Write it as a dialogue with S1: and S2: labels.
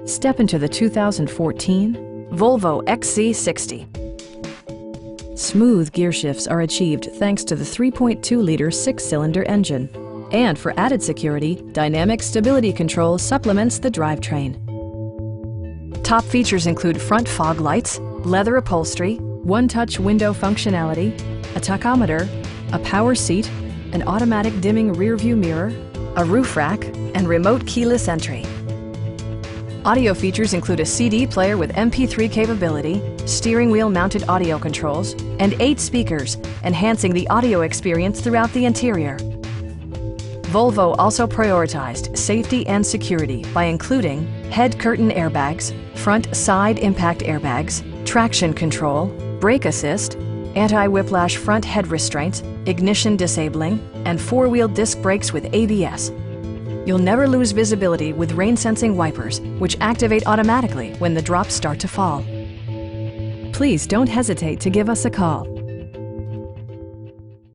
S1: Step into the 2014 Volvo XC60. Smooth gear shifts are achieved thanks to the 3.2-liter six-cylinder engine. And for added security, dynamic stability control supplements the drivetrain. Top features include front fog lights, leather upholstery, one-touch window functionality, a tachometer, a power seat, an automatic dimming rearview mirror, a roof rack, and remote keyless entry. Audio features include a CD player with MP3 capability, steering wheel mounted audio controls, and 8 speakers, enhancing the audio experience throughout the interior. Volvo also prioritized safety and security by including head curtain airbags, front side impact airbags, traction control, brake assist, anti-whiplash front head restraints, ignition disabling, and 4-wheel disc brakes with ABS. You'll never lose visibility with rain-sensing wipers, which activate automatically when the drops start to fall. Please don't hesitate to give us a call.